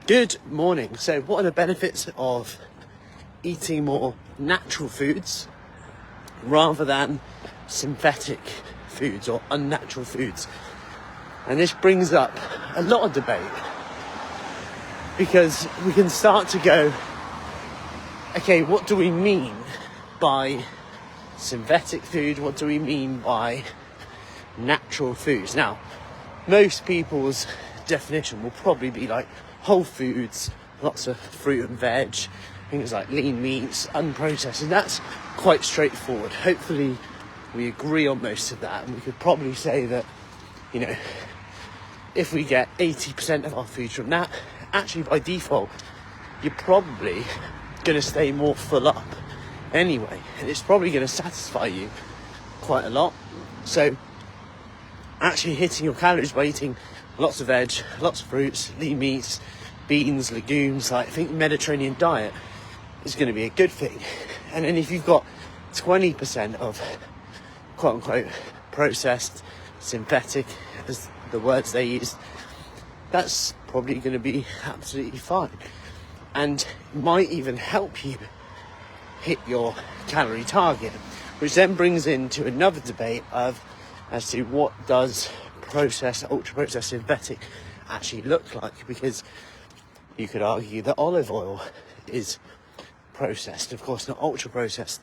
Good morning. So what are the benefits of eating more natural foods rather than synthetic foods or unnatural foods? And this brings up a lot of debate, because we can start to go, okay, what do we mean by synthetic food? What do we mean by natural foods? Now, most people's definition will probably be like whole foods, lots of fruit and veg, things like lean meats, unprocessed, and that's quite straightforward. Hopefully we agree on most of that, and we could probably say that, you know, if we get 80% of our food from that, actually by default you're probably going to stay more full up anyway, and it's probably going to satisfy you quite a lot. So actually hitting your calories by eating lots of veg, lots of fruits, lean meats, beans, legumes, like I think Mediterranean diet is going to be a good thing. And then if you've got 20% of quote unquote processed, synthetic, as the words they use, that's probably going to be absolutely fine, and might even help you hit your calorie target, which then brings into another debate as to what does processed, ultra processed synthetic actually look like, because you could argue that olive oil is processed, of course not ultra processed,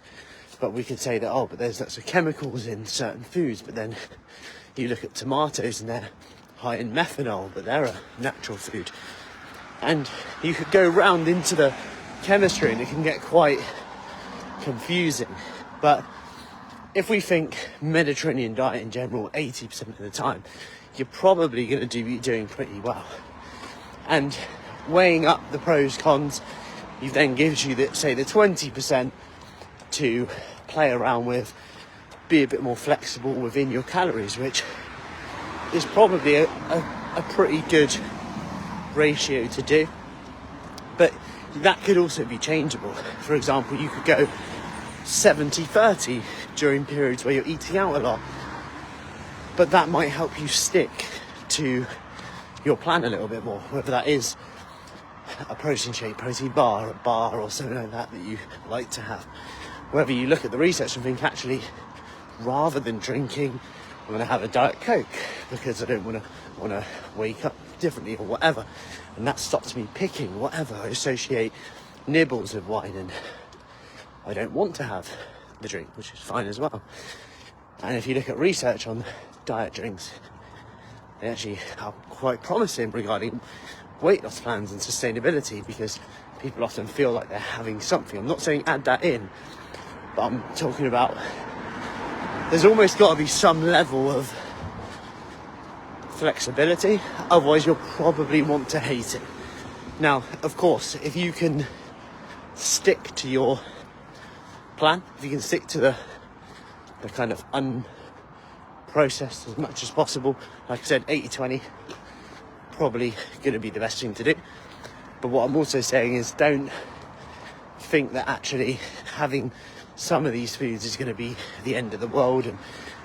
but we could say that, oh, but there's lots of chemicals in certain foods. But then you look at tomatoes and they're high in methanol, but they're a natural food. And you could go round into the chemistry and it can get quite confusing. But if we think Mediterranean diet in general, 80% of the time, you're probably going to be doing pretty well. And weighing up the pros, cons, he then gives you, the 20% to play around with, be a bit more flexible within your calories, which is probably a pretty good ratio to do. But that could also be changeable. For example, you could go 70-30 during periods where you're eating out a lot, but that might help you stick to your plan a little bit more, whether that is a protein shake, protein bar, a bar or something like that you like to have. Whether you look at the research and think, actually, rather than drinking, I'm going to have a Diet Coke because I don't want to wake up differently or whatever, and that stops me picking whatever. I associate nibbles with wine and I don't want to have the drink, which is fine as well. And if you look at research on diet drinks, they actually are quite promising regarding weight loss plans and sustainability, because people often feel like they're having something. I'm not saying add that in, but I'm talking about there's almost got to be some level of flexibility, otherwise you'll probably want to hate it. Now, of course, if you can stick to your plan, if you can stick to the kind of unprocessed as much as possible, like I said, 80-20, probably going to be the best thing to do. But what I'm also saying is, don't think that actually having some of these foods is going to be the end of the world and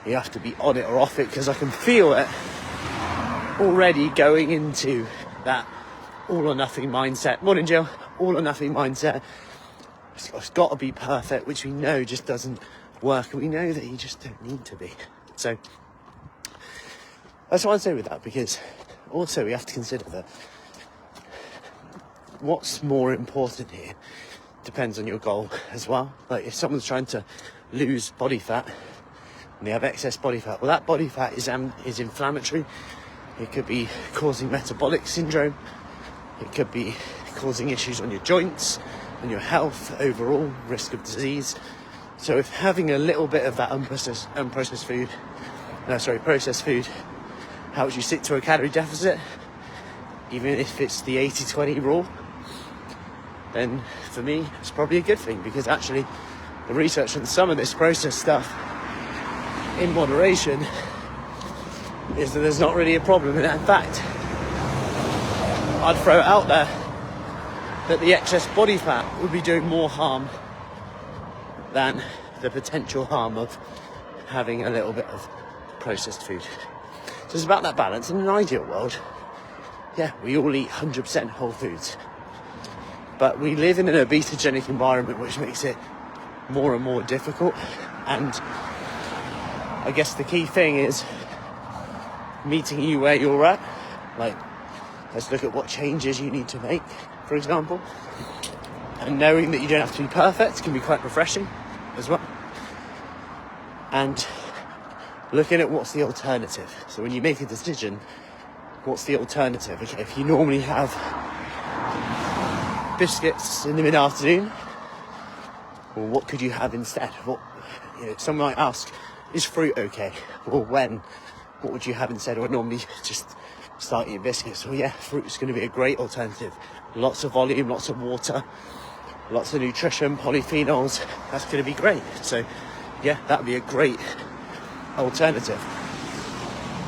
you have to be on it or off it, because I can feel it already going into that all or nothing mindset. Morning, Jill. All or nothing mindset. It's got to be perfect, which we know just doesn't work, and we know that you just don't need to be. So that's what I'd say with that, because also we have to consider that what's more important here depends on your goal as well. Like if someone's trying to lose body fat and they have excess body fat, well, that body fat is inflammatory. It could be causing metabolic syndrome. It could be causing issues on your joints and your health overall, risk of disease. So if having a little bit of that processed food helps you stick to a calorie deficit, even if it's the 80-20 rule, then for me it's probably a good thing, because actually the research on some of this processed stuff in moderation is that there's not really a problem. And in fact, I'd throw it out there that the excess body fat would be doing more harm than the potential harm of having a little bit of processed food. So it's about that balance. In an ideal world, yeah, we all eat 100% whole foods. But we live in an obesogenic environment, which makes it more and more difficult. And I guess the key thing is meeting you where you're at. Like, let's look at what changes you need to make, for example. And knowing that you don't have to be perfect can be quite refreshing as well. And looking at what's the alternative. So when you make a decision, what's the alternative? Okay, if you normally have biscuits in the mid-afternoon, well, what could you have instead? Someone might ask, is fruit okay? Or what would you have instead? Or normally just start eating biscuits. Well, yeah, fruit is going to be a great alternative. Lots of volume, lots of water, lots of nutrition, polyphenols. That's going to be great. So yeah, that'd be a great alternative.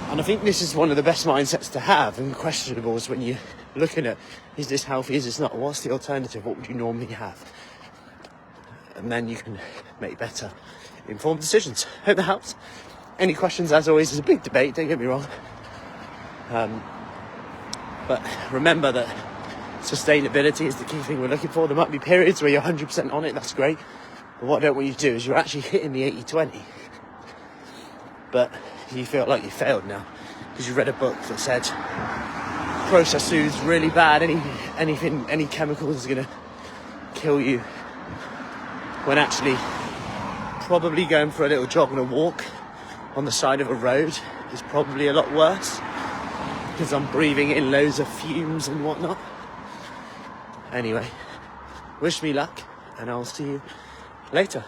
And I think this is one of the best mindsets to have and questionables when you're looking at, is this healthy, is this not? What's the alternative? What would you normally have? And then you can make better informed decisions. Hope that helps. Any questions, as always, is a big debate, don't get me wrong. But remember that sustainability is the key thing we're looking for. There might be periods where you're 100% on it, that's great. But what I don't want you to do is you're actually hitting the 80-20. But you feel like you failed now because you read a book that said processed food's really bad, any chemicals is going to kill you, when actually probably going for a little jog and a walk on the side of a road is probably a lot worse, because I'm breathing in loads of fumes and whatnot. Anyway, wish me luck, and I'll see you later.